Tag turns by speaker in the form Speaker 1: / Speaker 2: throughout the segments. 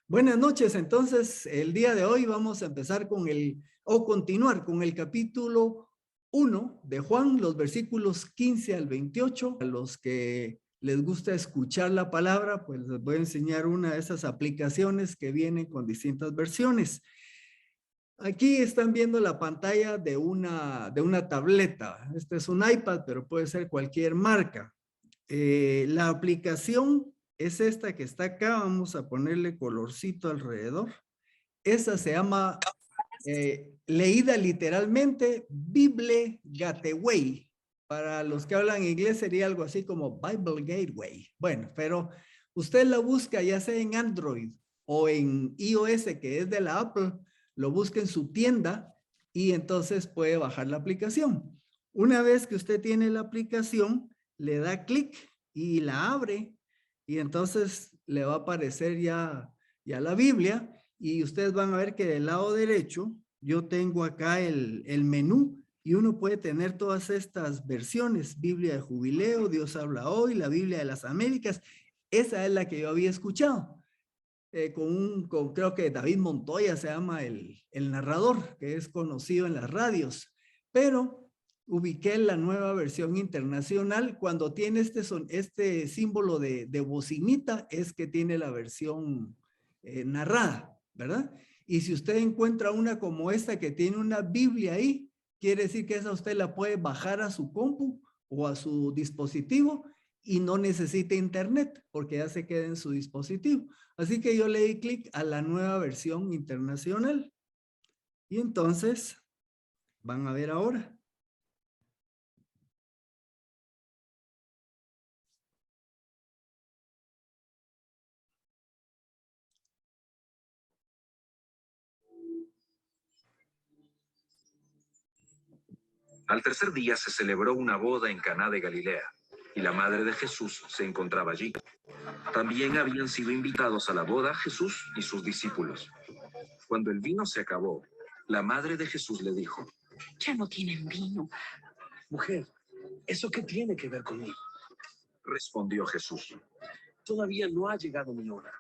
Speaker 1: Buenas noches. Entonces, el día de hoy vamos a empezar continuar con el capítulo 1 de Juan, los versículos 15 al 28. A los que les gusta escuchar la palabra, pues les voy a enseñar una de esas aplicaciones que vienen con distintas versiones. Aquí están viendo la pantalla de una tableta. Este es un iPad, pero puede ser cualquier marca. La aplicación es esta que está acá. Vamos a ponerle colorcito alrededor. Esa se llama, leída literalmente, Bible Gateway. Para los que hablan inglés sería algo así como Bible Gateway. Bueno, pero usted la busca ya sea en Android o en iOS, que es de la Apple, lo busca en su tienda y entonces puede bajar la aplicación. Una vez que usted tiene la aplicación, le da clic y la abre y entonces le va a aparecer ya la Biblia y ustedes van a ver que del lado derecho yo tengo acá el menú y uno puede tener todas estas versiones: Biblia de Jubileo, Dios habla hoy, la Biblia de las Américas. Esa es la que yo había escuchado. Creo que David Montoya se llama el narrador, que es conocido en las radios, pero ubiqué la nueva versión internacional. Cuando tiene este símbolo de bocinita, es que tiene la versión narrada, ¿verdad? Y si usted encuentra una como esta que tiene una Biblia ahí, quiere decir que esa usted la puede bajar a su compu o a su dispositivo y no necesita internet porque ya se queda en su dispositivo. Así que yo le di clic a la nueva versión internacional. Y entonces, van a ver ahora.
Speaker 2: Al tercer día se celebró una boda en Caná de Galilea, y la madre de Jesús se encontraba allí. También habían sido invitados a la boda Jesús y sus discípulos. Cuando el vino se acabó, la madre de Jesús le dijo:
Speaker 3: Ya no tienen vino.
Speaker 4: Mujer, ¿eso qué tiene que ver conmigo?
Speaker 2: Respondió Jesús:
Speaker 4: Todavía no ha llegado mi hora.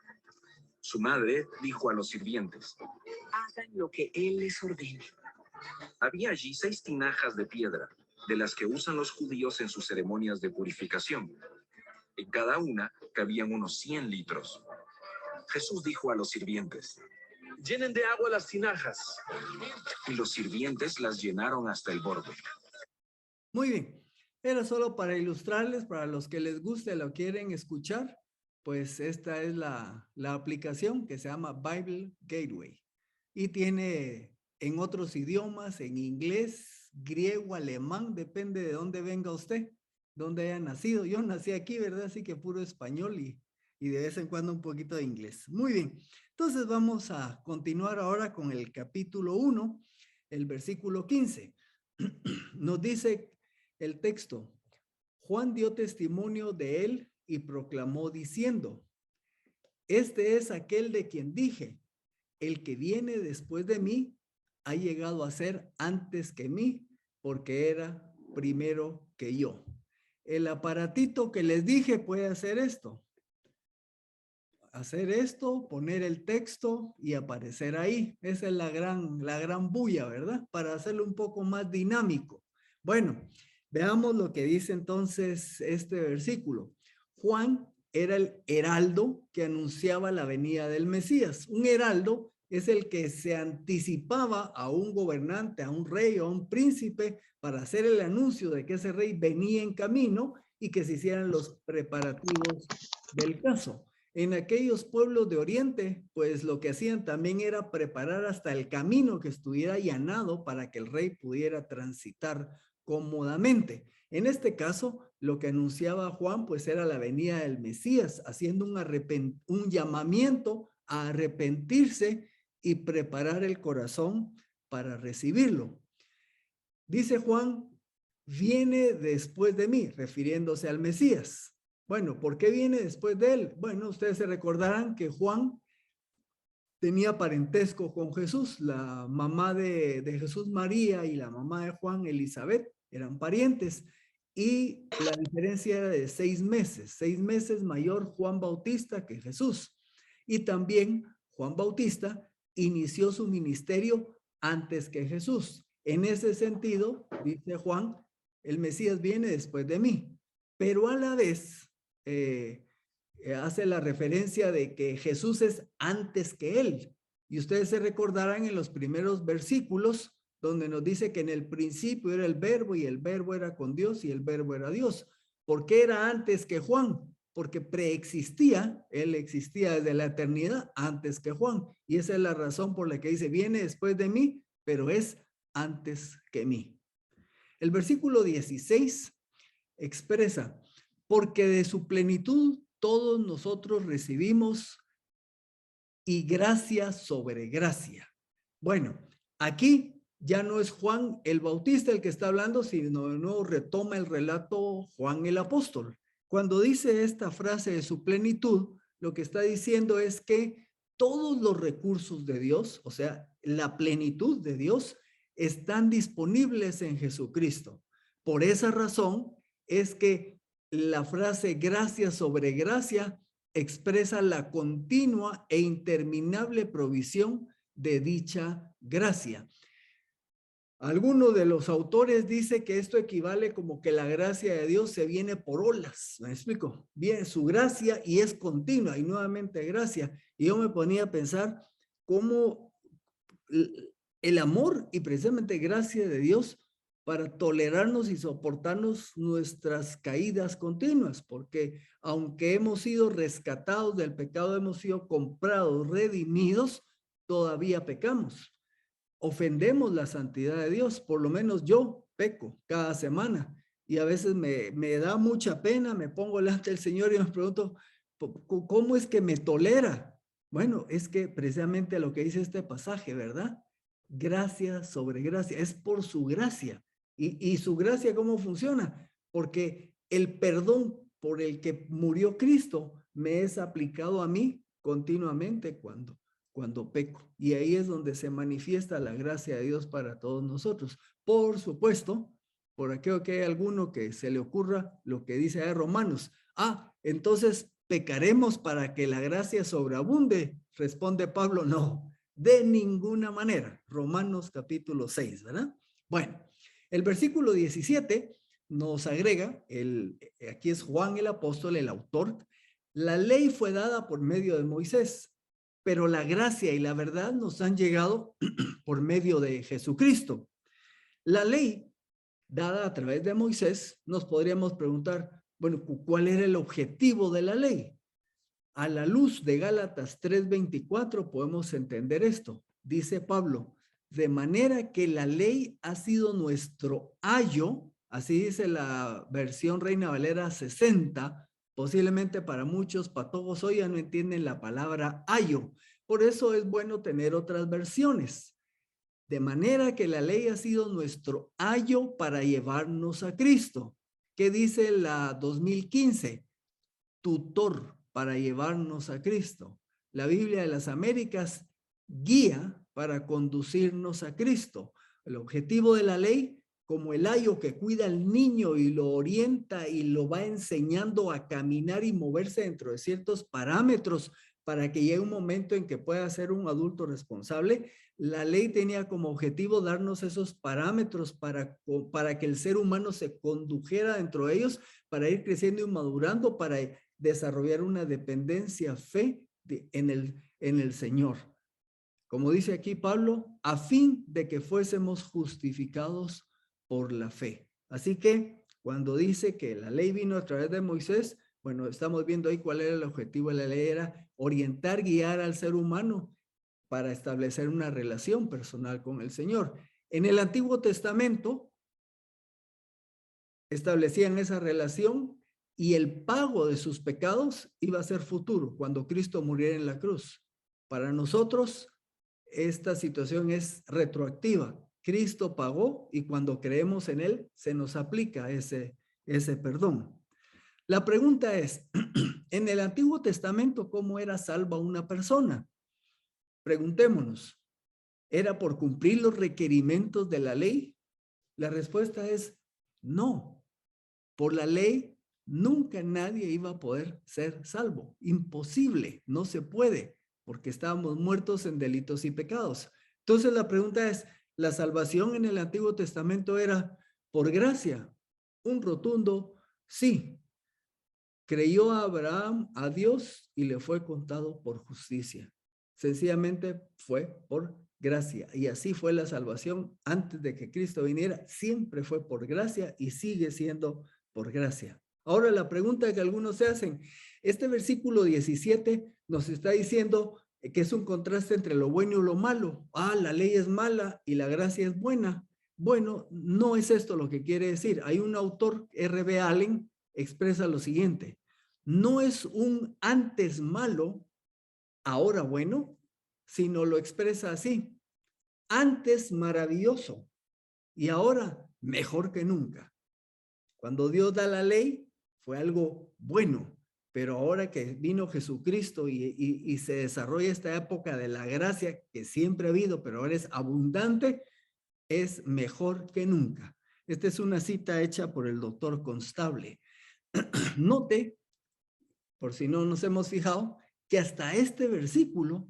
Speaker 2: Su madre dijo a los sirvientes:
Speaker 3: Hagan lo que Él les ordene.
Speaker 2: Había allí 6 tinajas de piedra, de las que usan los judíos en sus ceremonias de purificación. En cada una cabían unos 100 litros. Jesús dijo a los sirvientes:
Speaker 4: Llenen de agua las tinajas.
Speaker 2: Y los sirvientes las llenaron hasta el borde.
Speaker 1: Muy bien. Era solo para ilustrarles, para los que les guste, lo quieren escuchar, pues esta es la aplicación que se llama Bible Gateway. Y tiene en otros idiomas, en inglés, griego, alemán, depende de dónde venga usted, dónde haya nacido. Yo nací aquí, ¿verdad? Así que puro español y de vez en cuando un poquito de inglés. Muy bien. Entonces vamos a continuar ahora con el capítulo 1, el versículo 15. Nos dice el texto: Juan dio testimonio de él y proclamó diciendo: Este es aquel de quien dije, el que viene después de mí ha llegado a ser antes que mí, porque era primero que yo. El aparatito que les dije puede hacer esto, poner el texto y aparecer ahí. Esa es la gran bulla, ¿verdad? Para hacerlo un poco más dinámico. Bueno, veamos lo que dice entonces este versículo. Juan era el heraldo que anunciaba la venida del Mesías. Un heraldo es el que se anticipaba a un gobernante, a un rey o a un príncipe para hacer el anuncio de que ese rey venía en camino y que se hicieran los preparativos del caso. En aquellos pueblos de Oriente, pues lo que hacían también era preparar hasta el camino que estuviera allanado para que el rey pudiera transitar cómodamente. En este caso, lo que anunciaba Juan, pues era la venida del Mesías, haciendo un llamamiento a arrepentirse y preparar el corazón para recibirlo. Dice Juan: viene después de mí, refiriéndose al Mesías. Bueno, ¿por qué viene después de él? Bueno, ustedes se recordarán que Juan tenía parentesco con Jesús. La mamá de Jesús, María, y la mamá de Juan, Elizabeth, eran parientes. Y la diferencia era de 6 meses. 6 meses mayor Juan Bautista que Jesús. Y también Juan Bautista, inició su ministerio antes que Jesús. En ese sentido, dice Juan, el Mesías viene después de mí, pero a la vez hace la referencia de que Jesús es antes que él. Y ustedes se recordarán en los primeros versículos donde nos dice que en el principio era el verbo y el verbo era con Dios y el verbo era Dios. ¿Por qué era antes que Juan? Porque preexistía, él existía desde la eternidad antes que Juan. Y esa es la razón por la que dice, viene después de mí, pero es antes que mí. El versículo 16 expresa, porque de su plenitud todos nosotros recibimos y gracia sobre gracia. Bueno, aquí ya no es Juan el Bautista el que está hablando, sino de nuevo retoma el relato Juan el apóstol. Cuando dice esta frase de su plenitud, lo que está diciendo es que todos los recursos de Dios, o sea, la plenitud de Dios, están disponibles en Jesucristo. Por esa razón es que la frase gracia sobre gracia expresa la continua e interminable provisión de dicha gracia. Alguno de los autores dice que esto equivale como que la gracia de Dios se viene por olas. ¿Me explico? Viene su gracia y es continua y nuevamente gracia. Y yo me ponía a pensar cómo el amor y precisamente gracia de Dios para tolerarnos y soportarnos nuestras caídas continuas, porque aunque hemos sido rescatados del pecado, hemos sido comprados, redimidos, todavía pecamos. Ofendemos la santidad de Dios, por lo menos yo peco cada semana y a veces me da mucha pena, me pongo delante del Señor y me pregunto, ¿cómo es que me tolera? Bueno, es que precisamente lo que dice este pasaje, ¿verdad? Gracia sobre gracia, es por su gracia. ¿Y su gracia cómo funciona? Porque el perdón por el que murió Cristo me es aplicado a mí continuamente cuando peco. Y ahí es donde se manifiesta la gracia de Dios para todos nosotros. Por supuesto, por aquello que hay alguno que se le ocurra lo que dice ahí Romanos. Entonces pecaremos para que la gracia sobreabunde. Responde Pablo, no, de ninguna manera. Romanos capítulo 6, ¿verdad? Bueno, el versículo 17 nos agrega, aquí es Juan el apóstol, el autor, la ley fue dada por medio de Moisés, pero la gracia y la verdad nos han llegado por medio de Jesucristo. La ley dada a través de Moisés, nos podríamos preguntar, bueno, ¿cuál era el objetivo de la ley? A la luz de Gálatas 3:24 podemos entender esto. Dice Pablo, de manera que la ley ha sido nuestro ayo, así dice la versión Reina Valera 60, posiblemente para muchos patólogos hoy ya no entienden la palabra ayo. Por eso es bueno tener otras versiones. De manera que la ley ha sido nuestro ayo para llevarnos a Cristo. ¿Qué dice la 2015? Tutor para llevarnos a Cristo. La Biblia de las Américas, guía para conducirnos a Cristo. El objetivo de la ley, como el ayo que cuida al niño y lo orienta y lo va enseñando a caminar y moverse dentro de ciertos parámetros para que llegue un momento en que pueda ser un adulto responsable, la ley tenía como objetivo darnos esos parámetros para que el ser humano se condujera dentro de ellos, para ir creciendo y madurando, para desarrollar una dependencia, fe en el Señor. Como dice aquí Pablo, a fin de que fuésemos justificados por la fe. Así que cuando dice que la ley vino a través de Moisés, bueno, estamos viendo ahí cuál era el objetivo de la ley, era orientar, guiar al ser humano para establecer una relación personal con el Señor. En el Antiguo Testamento establecían esa relación y el pago de sus pecados iba a ser futuro, cuando Cristo muriera en la cruz. Para nosotros, esta situación es retroactiva. Cristo pagó y cuando creemos en Él, se nos aplica ese perdón. La pregunta es, en el Antiguo Testamento, ¿cómo era salva una persona? Preguntémonos, ¿era por cumplir los requerimientos de la ley? La respuesta es no. Por la ley, nunca nadie iba a poder ser salvo. Imposible, no se puede. porque estábamos muertos en delitos y pecados. Entonces la pregunta es, ¿la salvación en el Antiguo Testamento era por gracia? Un rotundo sí. Creyó a Abraham a Dios y le fue contado por justicia. Sencillamente fue por gracia. Y así fue la salvación antes de que Cristo viniera. Siempre fue por gracia y sigue siendo por gracia. Ahora la pregunta que algunos se hacen, este versículo 17 nos está diciendo que es un contraste entre lo bueno y lo malo. La ley es mala y la gracia es buena. Bueno, no es esto lo que quiere decir. Hay un autor, R.B. Allen, expresa lo siguiente: no es un antes malo, ahora bueno, sino lo expresa así: antes maravilloso y ahora mejor que nunca. Cuando Dios da la ley fue algo bueno, pero ahora que vino Jesucristo y se desarrolla esta época de la gracia que siempre ha habido, pero ahora es abundante, es mejor que nunca. Esta es una cita hecha por el doctor Constable. Note, por si no nos hemos fijado, que hasta este versículo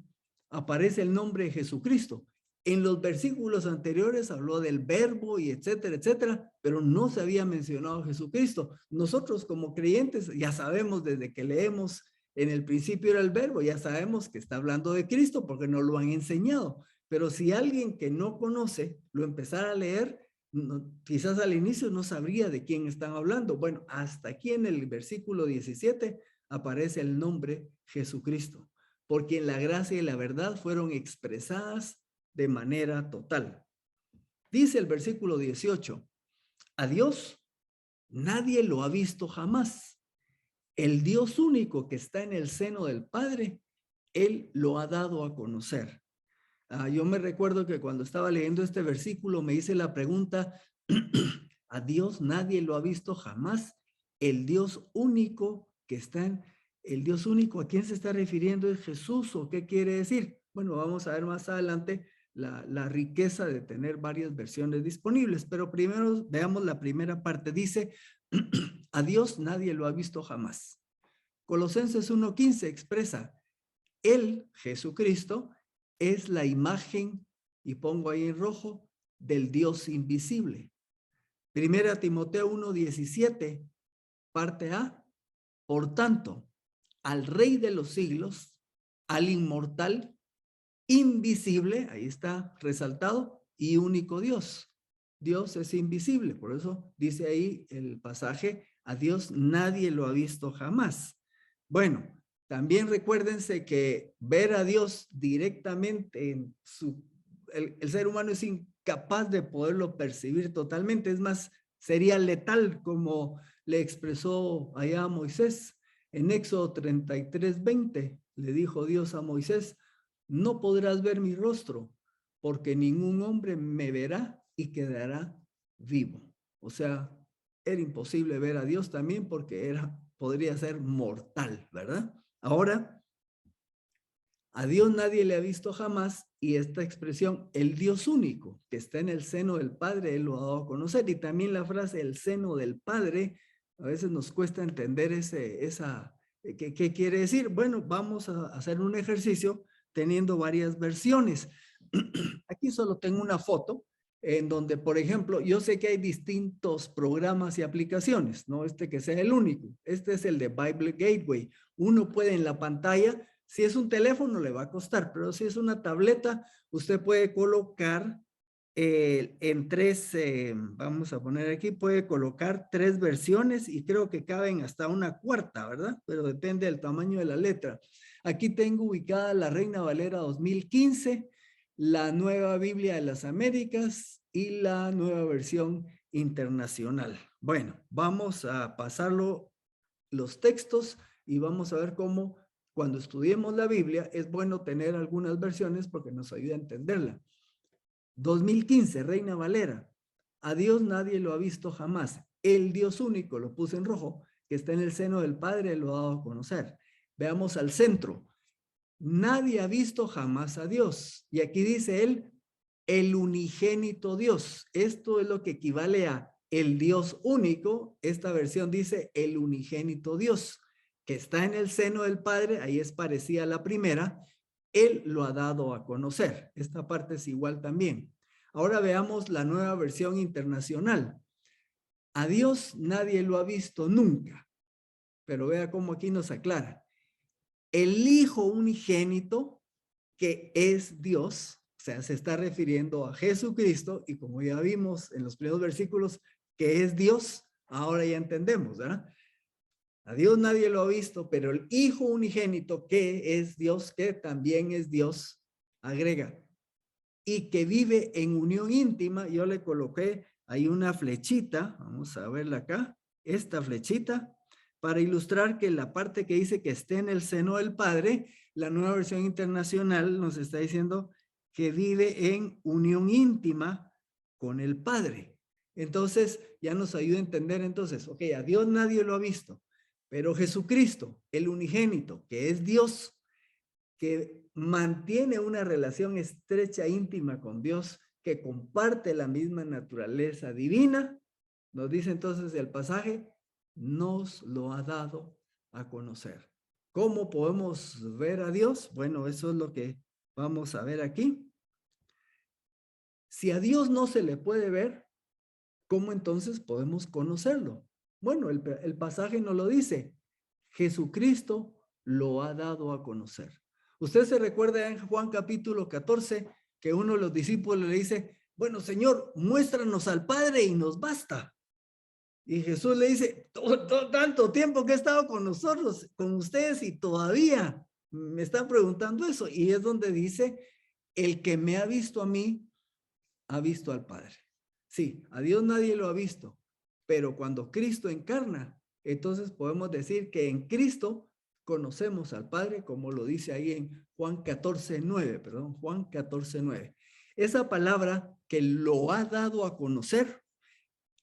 Speaker 1: aparece el nombre de Jesucristo. En los versículos anteriores habló del verbo y etcétera, etcétera, pero no se había mencionado a Jesucristo. Nosotros como creyentes ya sabemos desde que leemos en el principio era el verbo, ya sabemos que está hablando de Cristo porque nos lo han enseñado. Pero si alguien que no conoce lo empezara a leer, quizás al inicio no sabría de quién están hablando. Bueno, hasta aquí en el versículo 17 aparece el nombre Jesucristo, porque en la gracia y la verdad fueron expresadas de manera total. Dice el versículo 18, a Dios nadie lo ha visto jamás. El Dios único que está en el seno del Padre, Él lo ha dado a conocer. Yo me recuerdo que cuando estaba leyendo este versículo me hice la pregunta, a Dios nadie lo ha visto jamás. El Dios único que está en, el Dios único, ¿a quién se está refiriendo? ¿Es Jesús o qué quiere decir? Bueno, vamos a ver más adelante la riqueza de tener varias versiones disponibles, pero primero veamos la primera parte. Dice, a Dios nadie lo ha visto jamás. Colosenses 1:15 expresa, Él, Jesucristo, es la imagen, y pongo ahí en rojo, del Dios invisible. Primera Timoteo 1:17, parte A, por tanto, al Rey de los siglos, al inmortal, invisible, ahí está resaltado, y único Dios. Dios es invisible, por eso dice ahí el pasaje, a Dios nadie lo ha visto jamás. Bueno, también recuérdense que ver a Dios directamente en el ser humano es incapaz de poderlo percibir totalmente, es más, sería letal, como le expresó allá a Moisés. En Éxodo 33:20 le dijo Dios a Moisés, no podrás ver mi rostro, porque ningún hombre me verá y quedará vivo. O sea, era imposible ver a Dios también porque podría ser mortal, ¿verdad? Ahora, a Dios nadie le ha visto jamás, y esta expresión, el Dios único que está en el seno del Padre, Él lo ha dado a conocer. Y también la frase, el seno del Padre, a veces nos cuesta entender ¿qué quiere decir? Bueno, vamos a hacer un ejercicio teniendo varias versiones. Aquí solo tengo una foto en donde, por ejemplo, yo sé que hay distintos programas y aplicaciones, no que sea el único. Este es el de Bible Gateway. Uno puede en la pantalla, si es un teléfono le va a costar, pero si es una tableta, usted puede colocar en vamos a poner aquí, puede colocar 3 versiones y creo que caben hasta una cuarta, ¿verdad? Pero depende del tamaño de la letra. Aquí tengo ubicada la Reina Valera 2015, la Nueva Biblia de las Américas y la Nueva Versión Internacional. Bueno, vamos a pasarlo los textos y vamos a ver cómo cuando estudiemos la Biblia es bueno tener algunas versiones porque nos ayuda a entenderla. 2015, Reina Valera. A Dios nadie lo ha visto jamás. El Dios único, lo puse en rojo, que está en el seno del Padre, lo ha dado a conocer. Veamos al centro. Nadie ha visto jamás a Dios. Y aquí dice él, el unigénito Dios. Esto es lo que equivale a el Dios único. Esta versión dice el unigénito Dios, que está en el seno del Padre. Ahí es parecida a la primera. Él lo ha dado a conocer. Esta parte es igual también. Ahora veamos la nueva versión internacional. A Dios nadie lo ha visto nunca, pero vea cómo aquí nos aclara. El Hijo unigénito, que es Dios, o sea, se está refiriendo a Jesucristo, y como ya vimos en los primeros versículos, que es Dios, ahora ya entendemos, ¿verdad? A Dios nadie lo ha visto, pero el Hijo unigénito, que es Dios, que también es Dios, agrega, y que vive en unión íntima. Yo le coloqué ahí una flechita, vamos a verla acá, esta flechita, para ilustrar que la parte que dice que esté en el seno del Padre, la nueva versión internacional nos está diciendo que vive en unión íntima con el Padre. Entonces, ya nos ayuda a entender entonces, ok, a Dios nadie lo ha visto, pero Jesucristo, el unigénito, que es Dios, que mantiene una relación estrecha, íntima con Dios, que comparte la misma naturaleza divina, nos dice entonces el pasaje, nos lo ha dado a conocer. ¿Cómo podemos ver a Dios? Bueno, eso es lo que vamos a ver aquí. Si a Dios no se le puede ver, ¿cómo entonces podemos conocerlo? Bueno, el pasaje nos lo dice. Jesucristo lo ha dado a conocer. Usted se recuerda en Juan capítulo 14 que uno de los discípulos le dice, bueno, Señor, muéstranos al Padre y nos basta. Y Jesús le dice, tanto tiempo que he estado con nosotros, con ustedes, y todavía me están preguntando eso. Y es donde dice, el que me ha visto a mí, ha visto al Padre. Sí, a Dios nadie lo ha visto, pero cuando Cristo encarna, entonces podemos decir que en Cristo conocemos al Padre, como lo dice ahí en Juan 14:9, perdón, Juan 14:9. Esa palabra que lo ha dado a conocer,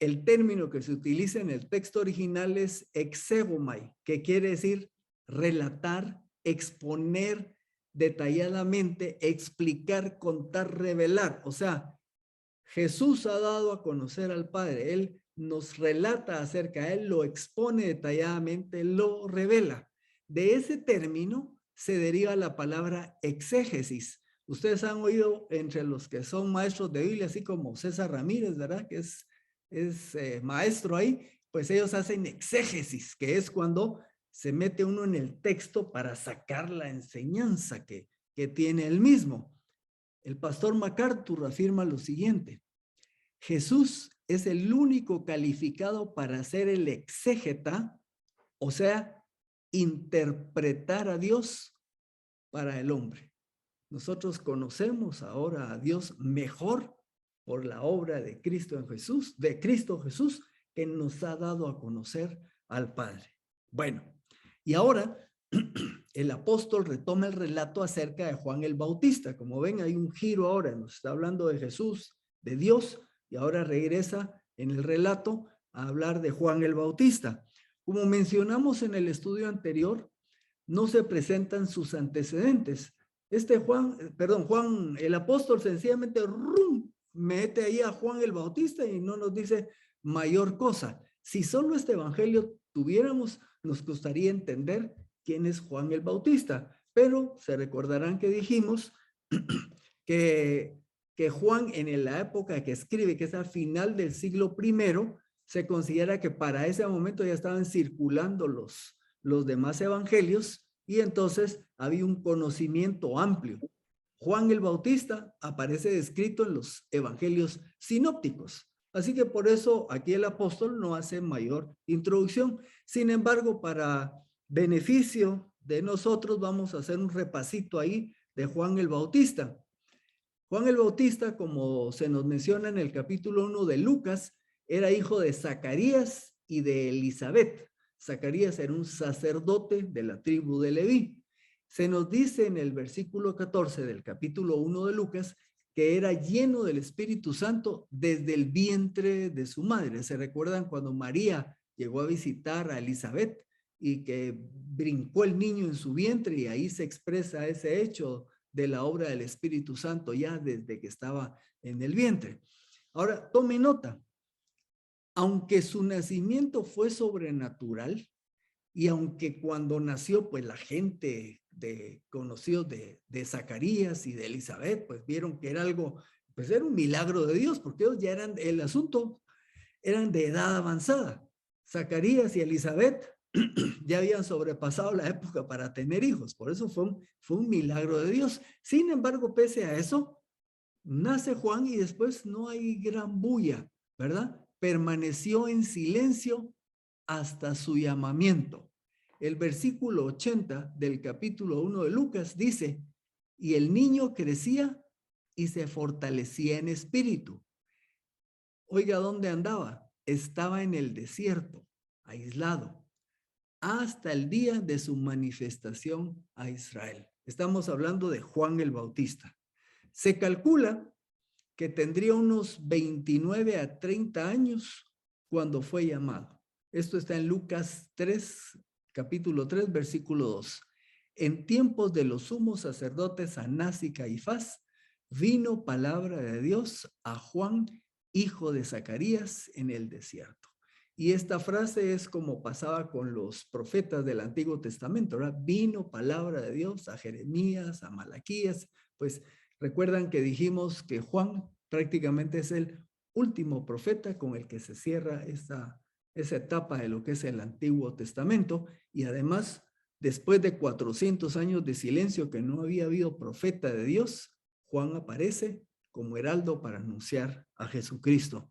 Speaker 1: el término que se utiliza en el texto original es exegomai, que quiere decir relatar, exponer detalladamente, explicar, contar, revelar. O sea, Jesús ha dado a conocer al Padre. Él nos relata acerca de él, lo expone detalladamente, lo revela. De ese término se deriva la palabra exégesis. Ustedes han oído entre los que son maestros de Biblia, así como César Ramírez, ¿verdad? Que es maestro ahí, pues ellos hacen exégesis, que es cuando se mete uno en el texto para sacar la enseñanza que tiene el mismo. El pastor MacArthur afirma lo siguiente: Jesús es el único calificado para ser el exégeta, o sea, interpretar a Dios para el hombre. Nosotros conocemos ahora a Dios mejor por la obra de Cristo en Jesús, de Cristo Jesús, que nos ha dado a conocer al Padre. Bueno, y ahora el apóstol retoma el relato acerca de Juan el Bautista. Como ven, hay un giro ahora, nos está hablando de Jesús, de Dios, y ahora regresa en el relato a hablar de Juan el Bautista. Como mencionamos en el estudio anterior, no se presentan sus antecedentes. Juan el apóstol sencillamente mete ahí a Juan el Bautista y no nos dice mayor cosa. Si solo este evangelio tuviéramos, nos costaría entender quién es Juan el Bautista, pero se recordarán que dijimos que Juan en la época que escribe, que es a final del siglo I, se considera que para ese momento ya estaban circulando los demás evangelios y entonces había un conocimiento amplio. Juan el Bautista aparece descrito en los evangelios sinópticos. Así que por eso aquí el apóstol no hace mayor introducción. Sin embargo, para beneficio de nosotros, vamos a hacer un repasito ahí de Juan el Bautista. Juan el Bautista, como se nos menciona en el capítulo 1 de Lucas, era hijo de Zacarías y de Elizabeth. Zacarías era un sacerdote de la tribu de Leví. Se nos dice en el versículo 14 del capítulo 1 de Lucas que era lleno del Espíritu Santo desde el vientre de su madre. ¿Se recuerdan cuando María llegó a visitar a Elizabeth y que brincó el niño en su vientre, y ahí se expresa ese hecho de la obra del Espíritu Santo ya desde que estaba en el vientre? Ahora, tome nota. Aunque su nacimiento fue sobrenatural, Y aunque cuando nació, pues la gente conocidos de Zacarías y de Elizabeth, pues vieron que era algo, pues era un milagro de Dios, porque ellos ya eran, el asunto, eran de edad avanzada. Zacarías y Elizabeth ya habían sobrepasado la época para tener hijos, por eso fue un milagro de Dios. Sin embargo, pese a eso, nace Juan y después no hay gran bulla, ¿verdad? Permaneció en silencio hasta su llamamiento. El versículo 80 del capítulo 1 de Lucas dice, y el niño crecía y se fortalecía en espíritu. Oiga, ¿dónde andaba? Estaba en el desierto, aislado, hasta el día de su manifestación a Israel. Estamos hablando de Juan el Bautista. Se calcula que tendría unos 29 a 30 años cuando fue llamado. Esto está en Lucas 3, capítulo 3, versículo 2. En tiempos de los sumos sacerdotes Anás y Caifás, vino palabra de Dios a Juan, hijo de Zacarías, en el desierto. Y esta frase es como pasaba con los profetas del Antiguo Testamento, ¿verdad? Vino palabra de Dios a Jeremías, a Malaquías. Pues recuerdan que dijimos que Juan prácticamente es el último profeta con el que se cierra esa etapa de lo que es el Antiguo Testamento. Y además, después de 400 años de silencio que no había habido profeta de Dios, Juan aparece como heraldo para anunciar a Jesucristo.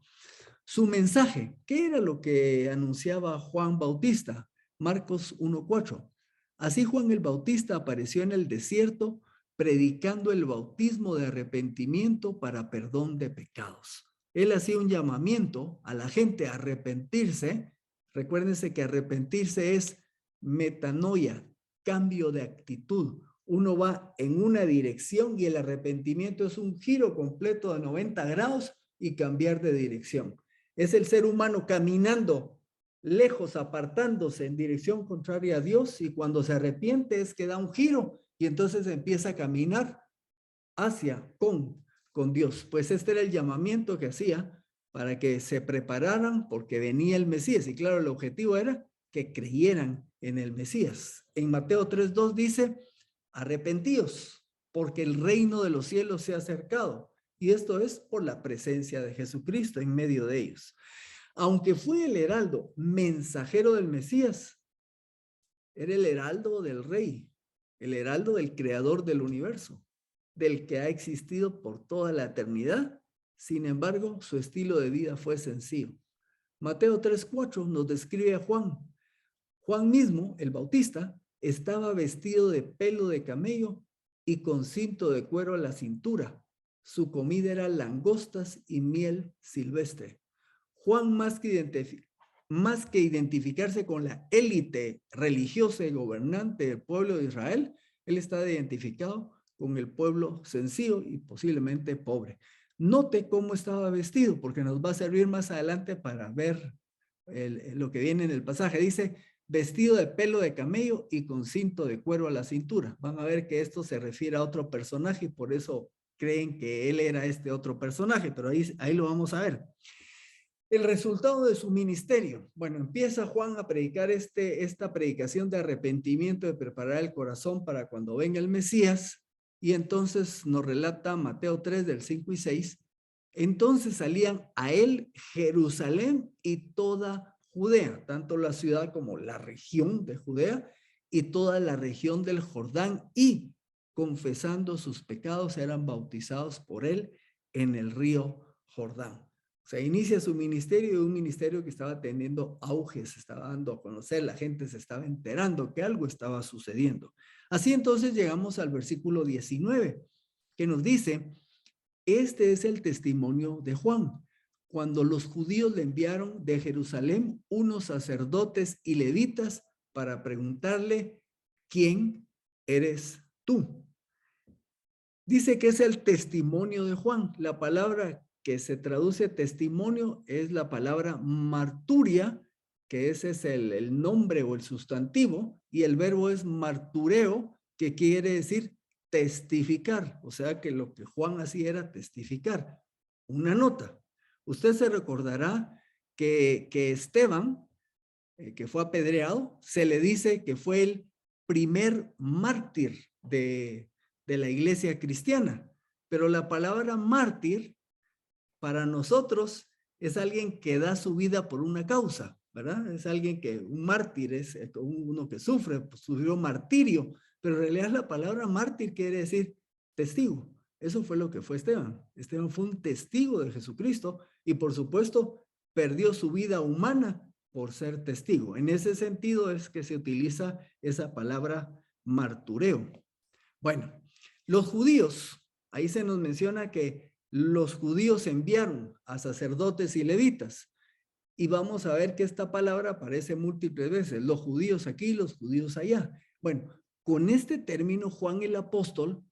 Speaker 1: Su mensaje, ¿qué era lo que anunciaba Juan Bautista? Marcos 1:4. Así Juan el Bautista apareció en el desierto predicando el bautismo de arrepentimiento para perdón de pecados. Él hacía un llamamiento a la gente a arrepentirse. Recuérdense que arrepentirse es metanoia, cambio de actitud. Uno va en una dirección y el arrepentimiento es un giro completo de 90 grados y cambiar de dirección. Es el ser humano caminando lejos, apartándose en dirección contraria a Dios, y cuando se arrepiente es que da un giro y entonces empieza a caminar hacia, con Dios. Pues este era el llamamiento que hacía para que se prepararan porque venía el Mesías. Y claro, el objetivo era que creyeran en el Mesías. En Mateo 3:2 dice, arrepentíos porque el reino de los cielos se ha acercado. Y esto es por la presencia de Jesucristo en medio de ellos. Aunque fue el heraldo mensajero del Mesías, era el heraldo del rey, el heraldo del creador del universo, del que ha existido por toda la eternidad. Sin embargo, su estilo de vida fue sencillo. Mateo 3:4 nos describe a Juan. Juan mismo, el Bautista, estaba vestido de pelo de camello y con cinto de cuero a la cintura. Su comida era langostas y miel silvestre. Juan, más que identificarse con la élite religiosa y gobernante del pueblo de Israel, él está identificado con el pueblo sencillo y posiblemente pobre. Note cómo estaba vestido, porque nos va a servir más adelante para ver lo que viene en el pasaje. Dice, vestido de pelo de camello y con cinto de cuero a la cintura. Van a ver que esto se refiere a otro personaje y por eso creen que él era este otro personaje, pero ahí lo vamos a ver. El resultado de su ministerio. Bueno, empieza Juan a predicar esta predicación de arrepentimiento, de preparar el corazón para cuando venga el Mesías. Y entonces nos relata Mateo 3 del 5 y 6. Entonces salían a él Jerusalén y toda Judea, tanto la ciudad como la región de Judea y toda la región del Jordán, y confesando sus pecados eran bautizados por él en el río Jordán. O sea, inicia su ministerio, un ministerio que estaba teniendo auge, se estaba dando a conocer, la gente se estaba enterando que algo estaba sucediendo. Así entonces llegamos al versículo 19, que nos dice, este es el testimonio de Juan. Cuando los judíos le enviaron de Jerusalén unos sacerdotes y levitas para preguntarle, ¿quién eres tú? Dice que es el testimonio de Juan. La palabra que se traduce testimonio es la palabra marturia, que ese es el nombre o el sustantivo, y el verbo es martureo, que quiere decir testificar. O sea que lo que Juan hacía era testificar. Una nota. Usted se recordará que Esteban que fue apedreado, se le dice que fue el primer mártir de la iglesia cristiana. Pero la palabra mártir para nosotros es alguien que da su vida por una causa, ¿verdad? Es alguien que, un mártir es uno que sufre, pues, sufrió martirio, pero en realidad la palabra mártir quiere decir testigo. Eso fue lo que fue Esteban. Esteban fue un testigo de Jesucristo y por supuesto perdió su vida humana por ser testigo. En ese sentido es que se utiliza esa palabra martureo. Bueno, los judíos, ahí se nos menciona que los judíos enviaron a sacerdotes y levitas. Y vamos a ver que esta palabra aparece múltiples veces. Los judíos aquí, los judíos allá. Bueno, con este término Juan el apóstol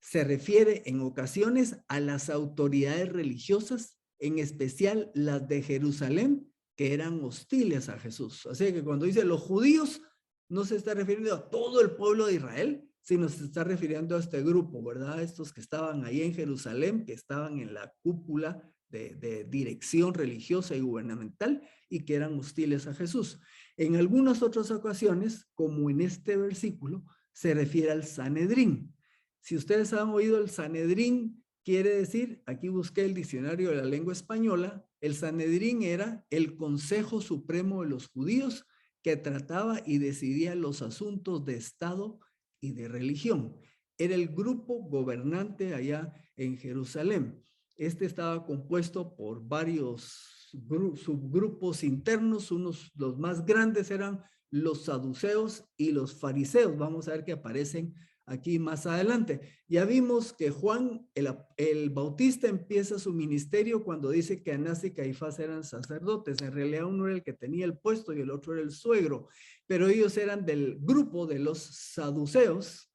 Speaker 1: se refiere en ocasiones a las autoridades religiosas, en especial las de Jerusalén, que eran hostiles a Jesús. Así que cuando dice los judíos, no se está refiriendo a todo el pueblo de Israel, sino se está refiriendo a este grupo, ¿verdad? Estos que estaban ahí en Jerusalén, que estaban en la cúpula de dirección religiosa y gubernamental y que eran hostiles a Jesús. En algunas otras ocasiones, como en este versículo, se refiere al Sanedrín. Si ustedes han oído el Sanedrín, quiere decir, aquí busqué el diccionario de la lengua española, el Sanedrín era el Consejo Supremo de los Judíos que trataba y decidía los asuntos de Estado y de religión. Era el grupo gobernante allá en Jerusalén. Este estaba compuesto por varios subgrupos internos. Los más grandes eran los saduceos y los fariseos. Vamos a ver que aparecen aquí más adelante. Ya vimos que Juan el Bautista empieza su ministerio cuando dice que Anás y Caifás eran sacerdotes. En realidad uno era el que tenía el puesto y el otro era el suegro, pero ellos eran del grupo de los saduceos,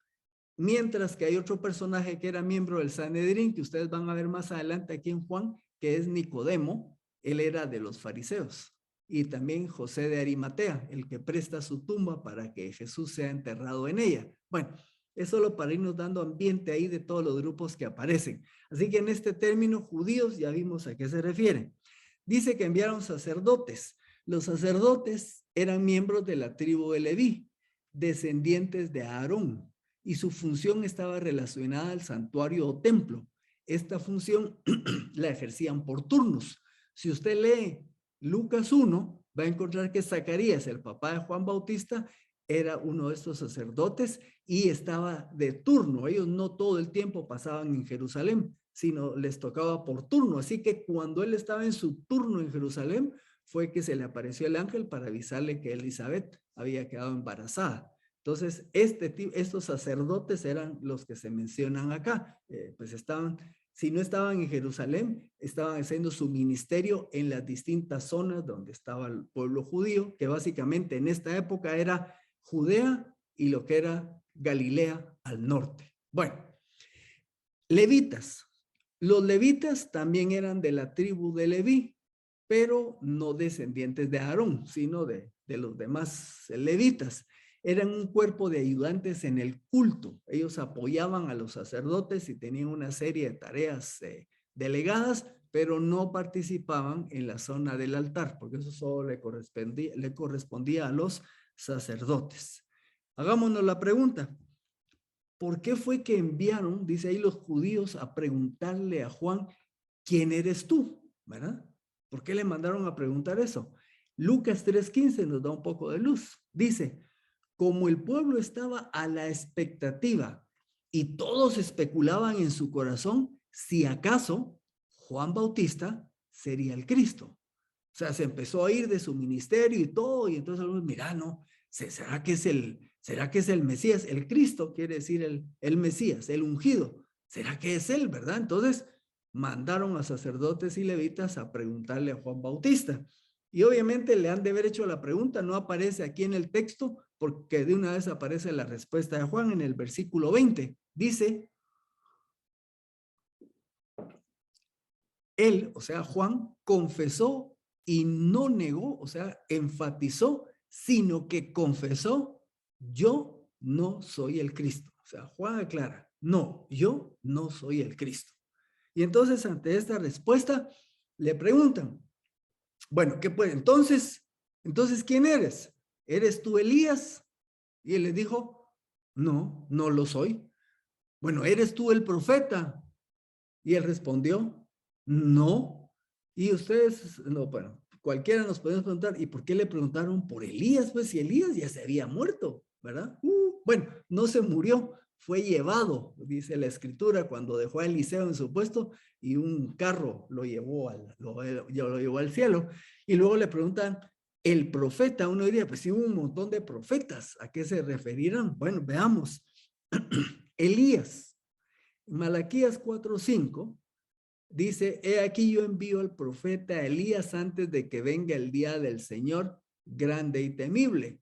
Speaker 1: mientras que hay otro personaje que era miembro del Sanedrín, que ustedes van a ver más adelante aquí en Juan, que es Nicodemo. Él era de los fariseos. Y también José de Arimatea, el que presta su tumba para que Jesús sea enterrado en ella. Bueno, es solo para irnos dando ambiente ahí de todos los grupos que aparecen. Así que en este término judíos ya vimos a qué se refiere. Dice que enviaron sacerdotes. Los sacerdotes eran miembros de la tribu de Leví, descendientes de Aarón, y su función estaba relacionada al santuario o templo. Esta función la ejercían por turnos. Si usted lee Lucas 1, va a encontrar que Zacarías, el papá de Juan Bautista, era uno de estos sacerdotes y estaba de turno. Ellos no todo el tiempo pasaban en Jerusalén, sino les tocaba por turno. Así que cuando él estaba en su turno en Jerusalén, fue que se le apareció el ángel para avisarle que Elizabeth había quedado embarazada. Entonces, estos sacerdotes eran los que se mencionan acá. Pues estaban, si no estaban en Jerusalén, estaban haciendo su ministerio en las distintas zonas donde estaba el pueblo judío, que básicamente en esta época era Judea y lo que era Galilea al norte. Bueno, levitas. Los levitas también eran de la tribu de Leví, pero no descendientes de Aarón, sino de los demás levitas. Eran un cuerpo de ayudantes en el culto. Ellos apoyaban a los sacerdotes y tenían una serie de tareas delegadas, pero no participaban en la zona del altar, porque eso solo le correspondía a los sacerdotes. Hagámonos la pregunta. ¿Por qué fue que enviaron, dice ahí, los judíos a preguntarle a Juan, ¿quién eres tú? ¿Verdad? ¿Por qué le mandaron a preguntar eso? Lucas 3:15 nos da un poco de luz. Dice, como el pueblo estaba a la expectativa y todos especulaban en su corazón si acaso Juan Bautista sería el Cristo. O sea, se empezó a ir de su ministerio y todo, y entonces algunos, mira, no, ¿será que es el Mesías? El Cristo quiere decir el Mesías, el ungido. ¿Será que es él, verdad? Entonces mandaron a sacerdotes y levitas a preguntarle a Juan Bautista. Y obviamente le han de haber hecho la pregunta, no aparece aquí en el texto, porque de una vez aparece la respuesta de Juan en el versículo 20. Dice, él, o sea, Juan, confesó y no negó, o sea, enfatizó, sino que confesó, yo no soy el Cristo. O sea, Juan aclara, no, yo no soy el Cristo. Y entonces ante esta respuesta le preguntan, bueno, ¿qué puede? Entonces, Entonces, ¿quién eres? ¿Eres tú Elías? Y él les dijo, no, no lo soy. Bueno, ¿eres tú el profeta? Y él respondió, no. Y ustedes, no, bueno, cualquiera nos podemos preguntar, ¿y por qué le preguntaron por Elías? Pues si Elías ya se había muerto, ¿verdad? Bueno, no se murió, fue llevado, dice la escritura, cuando dejó a Eliseo en su puesto y un carro lo llevó al cielo. Y luego le preguntan, el profeta, uno diría, pues sí, hubo un montón de profetas, ¿a qué se referirán? Bueno, veamos. Elías, Malaquías 4:5 dice, he aquí yo envío al profeta Elías antes de que venga el día del Señor grande y temible.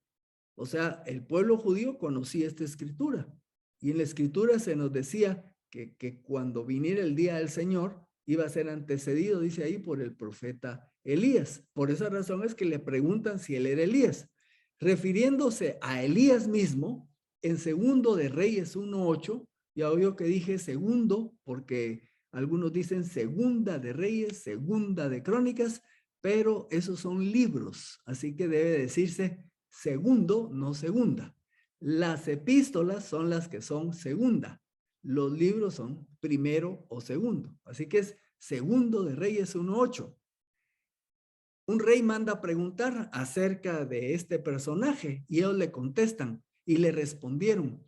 Speaker 1: O sea, el pueblo judío conocía esta escritura y en la escritura se nos decía que cuando viniera el día del Señor iba a ser antecedido, dice ahí, por el profeta Elías. Por esa razón es que le preguntan si él era Elías. Refiriéndose a Elías mismo, en Segundo de Reyes 1:8, ya obvio que dije segundo porque algunos dicen Segunda de Reyes, Segunda de Crónicas, pero esos son libros, así que debe decirse segundo, no segunda. Las epístolas son las que son segunda. Los libros son primero o segundo. Así que es Segundo de Reyes 1:8. Un rey manda a preguntar acerca de este personaje y ellos le contestan y le respondieron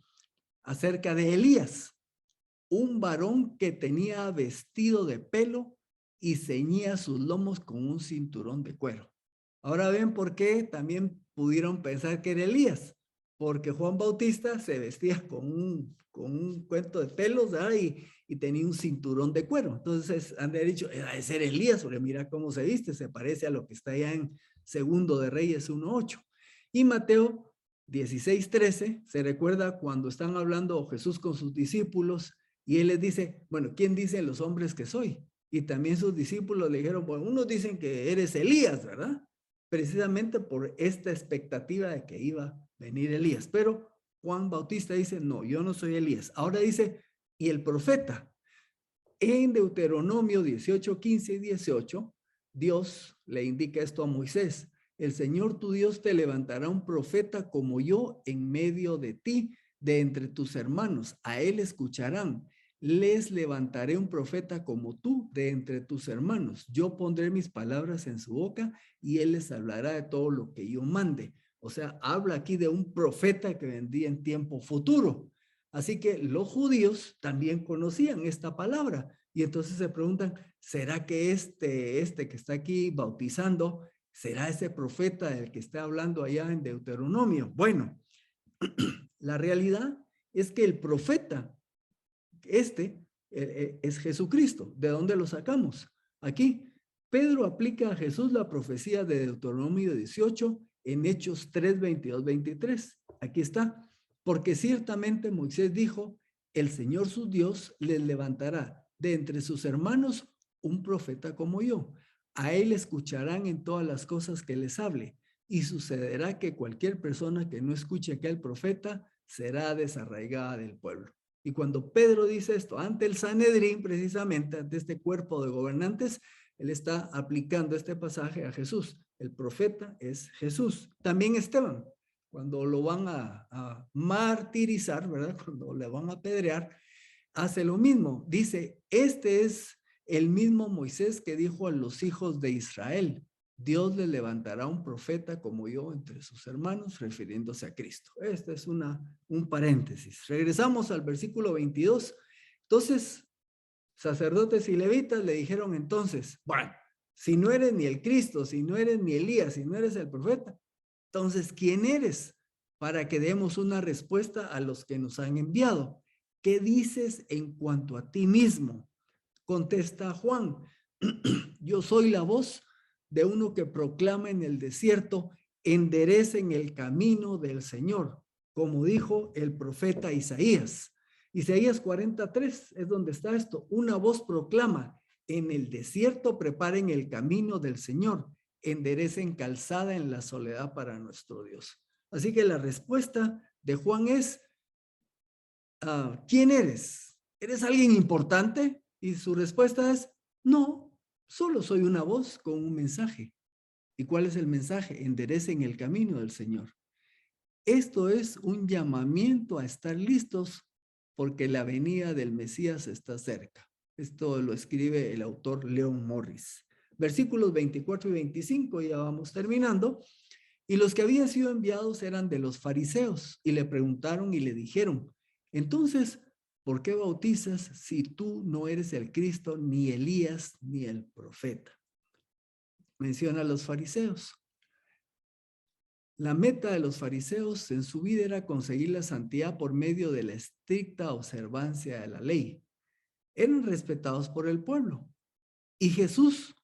Speaker 1: acerca de Elías, un varón que tenía vestido de pelo y ceñía sus lomos con un cinturón de cuero. Ahora ven por qué también pudieron pensar que era Elías, porque Juan Bautista se vestía con un cuento de pelos, ¿verdad? Y tenía un cinturón de cuero. Entonces han dicho, era de ser Elías, porque mira cómo se viste, se parece a lo que está allá en Segundo de Reyes 1:8. Y Mateo 16:13 se recuerda cuando están hablando Jesús con sus discípulos y él les dice, bueno, ¿quién dicen los hombres que soy? Y también sus discípulos le dijeron, bueno, unos dicen que eres Elías, ¿verdad? Precisamente por esta expectativa de que iba a venir Elías. Pero Juan Bautista dice, no, yo no soy Elías. Ahora dice, y el profeta. En Deuteronomio 18, 15 y 18, Dios le indica esto a Moisés. El Señor tu Dios te levantará un profeta como yo en medio de ti, de entre tus hermanos. A él escucharán. Les levantaré un profeta como tú de entre tus hermanos. Yo pondré mis palabras en su boca y él les hablará de todo lo que yo mande. O sea, habla aquí de un profeta que vendría en tiempo futuro. Así que los judíos también conocían esta palabra y entonces se preguntan, ¿será que este que está aquí bautizando, será ese profeta del que está hablando allá en Deuteronomio? Bueno, la realidad es que el profeta, es Jesucristo. ¿De dónde lo sacamos? Aquí, Pedro aplica a Jesús la profecía de Deuteronomio 18 en Hechos 3, 22, 23. Aquí está. Porque ciertamente Moisés dijo, el Señor su Dios les levantará de entre sus hermanos un profeta como yo. A él escucharán en todas las cosas que les hable. Y sucederá que cualquier persona que no escuche a aquel profeta será desarraigada del pueblo. Y cuando Pedro dice esto ante el Sanedrín, precisamente ante este cuerpo de gobernantes, él está aplicando este pasaje a Jesús. El profeta es Jesús. También Esteban, cuando lo van a martirizar, ¿verdad? Cuando le van a apedrear, hace lo mismo. Dice, este es el mismo Moisés que dijo a los hijos de Israel, Dios le levantará un profeta como yo entre sus hermanos, refiriéndose a Cristo. Este es un paréntesis. Regresamos al versículo 22. Entonces, sacerdotes y levitas le dijeron entonces, bueno, si no eres ni el Cristo, si no eres ni Elías, si no eres el profeta, entonces, ¿quién eres? Para que demos una respuesta a los que nos han enviado. ¿Qué dices en cuanto a ti mismo? Contesta Juan, yo soy la voz de uno que proclama en el desierto, enderecen el camino del Señor, como dijo el profeta Isaías. Isaías 43 es donde está esto. Una voz proclama, en el desierto preparen el camino del Señor, enderecen calzada en la soledad para nuestro Dios. Así que la respuesta de Juan es, ¿quién eres? ¿Eres alguien importante? Y su respuesta es, no, solo soy una voz con un mensaje. ¿Y cuál es el mensaje? Enderecen el camino del Señor. Esto es un llamamiento a estar listos porque la venida del Mesías está cerca. Esto lo escribe el autor Leon Morris. Versículos 24 y 25, ya vamos terminando. Y los que habían sido enviados eran de los fariseos y le preguntaron y le dijeron, entonces, ¿por qué bautizas si tú no eres el Cristo, ni Elías, ni el profeta? Menciona a los fariseos. La meta de los fariseos en su vida era conseguir la santidad por medio de la estricta observancia de la ley. Eran respetados por el pueblo. Y Jesús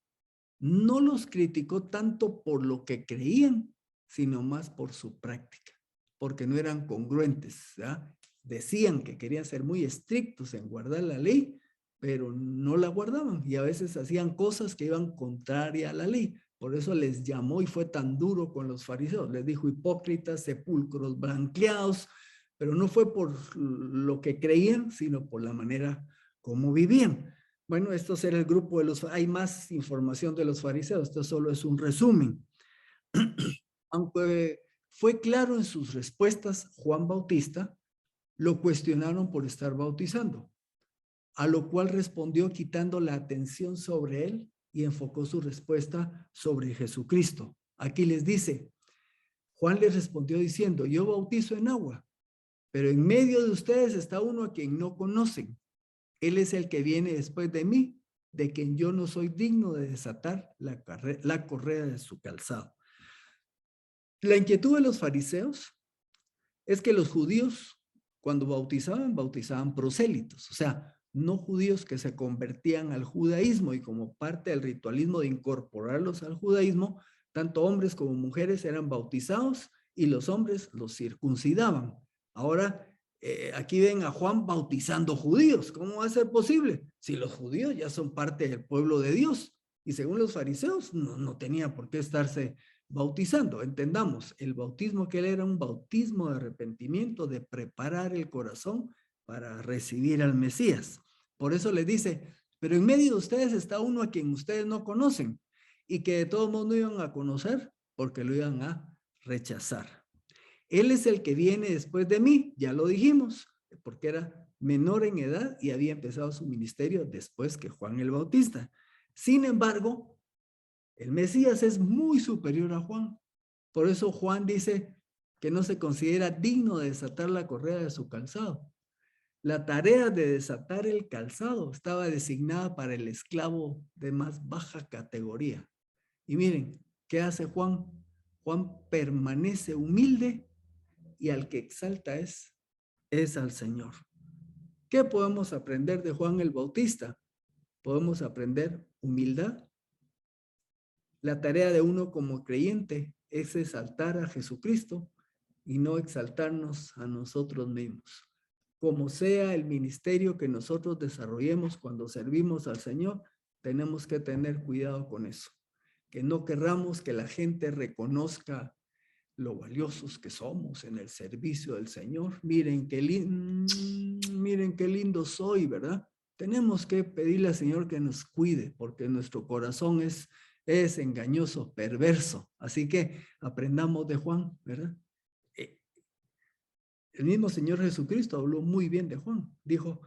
Speaker 1: no los criticó tanto por lo que creían, sino más por su práctica, porque no eran congruentes, ¿verdad? Decían que querían ser muy estrictos en guardar la ley, pero no la guardaban y a veces hacían cosas que iban contraria a la ley. Por eso les llamó y fue tan duro con los fariseos. Les dijo hipócritas, sepulcros blanqueados, pero no fue por lo que creían, sino por la manera como vivían. Bueno, esto será el grupo de los... Hay más información de los fariseos, esto solo es un resumen. Aunque fue claro en sus respuestas, Juan Bautista lo cuestionaron por estar bautizando, a lo cual respondió quitando la atención sobre él y enfocó su respuesta sobre Jesucristo. Aquí les dice, Juan les respondió diciendo, yo bautizo en agua, pero en medio de ustedes está uno a quien no conocen. Él es el que viene después de mí, de quien yo no soy digno de desatar la correa de su calzado. La inquietud de los fariseos es que los judíos, cuando bautizaban prosélitos, o sea, no judíos que se convertían al judaísmo y como parte del ritualismo de incorporarlos al judaísmo, tanto hombres como mujeres eran bautizados y los hombres los circuncidaban. Ahora, aquí ven a Juan bautizando judíos. ¿Cómo va a ser posible? Si los judíos ya son parte del pueblo de Dios y según los fariseos no tenía por qué estarse bautizando. Entendamos, el bautismo que él era un bautismo de arrepentimiento, de preparar el corazón para recibir al Mesías. Por eso le dice, pero en medio de ustedes está uno a quien ustedes no conocen y que de todo modo no iban a conocer porque lo iban a rechazar. Él es el que viene después de mí, ya lo dijimos, porque era menor en edad y había empezado su ministerio después que Juan el Bautista. Sin embargo, el Mesías es muy superior a Juan. Por eso Juan dice que no se considera digno de desatar la correa de su calzado. La tarea de desatar el calzado estaba designada para el esclavo de más baja categoría. Y miren, ¿qué hace Juan? Juan permanece humilde y al que exalta es al Señor. ¿Qué podemos aprender de Juan el Bautista? Podemos aprender humildad. La tarea de uno como creyente es exaltar a Jesucristo y no exaltarnos a nosotros mismos. Como sea el ministerio que nosotros desarrollemos cuando servimos al Señor, tenemos que tener cuidado con eso. Que no querramos que la gente reconozca lo valiosos que somos en el servicio del Señor. Miren qué lindo soy, ¿verdad? Tenemos que pedirle al Señor que nos cuide porque nuestro corazón es engañoso, perverso. Así que aprendamos de Juan, ¿verdad? El mismo Señor Jesucristo habló muy bien de Juan. Dijo,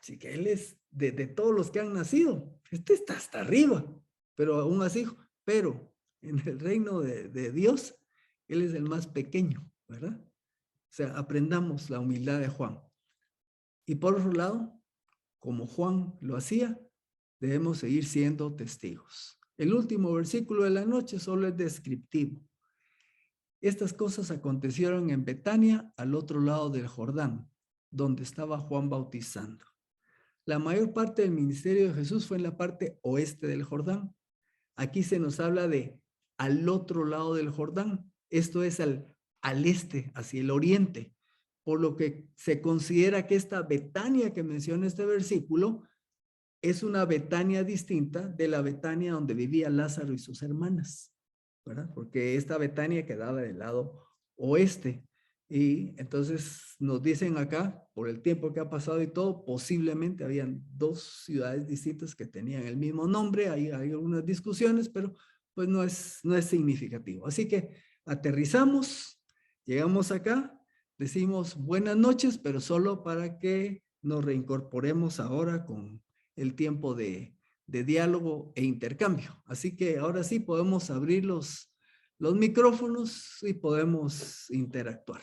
Speaker 1: sí que él es de todos los que han nacido. Este está hasta arriba, pero aún así, pero en el reino de Dios, él es el más pequeño, ¿verdad? O sea, aprendamos la humildad de Juan. Y por otro lado, como Juan lo hacía, debemos seguir siendo testigos. El último versículo de la noche solo es descriptivo. Estas cosas acontecieron en Betania, al otro lado del Jordán, donde estaba Juan bautizando. La mayor parte del ministerio de Jesús fue en la parte oeste del Jordán. Aquí se nos habla de al otro lado del Jordán. Esto es al este, hacia el oriente. Por lo que se considera que esta Betania que menciona este versículo es una Betania distinta de la Betania donde vivía Lázaro y sus hermanas, ¿verdad? Porque esta Betania quedaba del lado oeste. Y entonces nos dicen acá, por el tiempo que ha pasado y todo, posiblemente habían dos ciudades distintas que tenían el mismo nombre. Hay algunas discusiones, pero pues no es significativo. Así que aterrizamos, llegamos acá, decimos buenas noches, pero solo para que nos reincorporemos ahora con el tiempo de diálogo e intercambio. Así que ahora sí podemos abrir los micrófonos y podemos interactuar.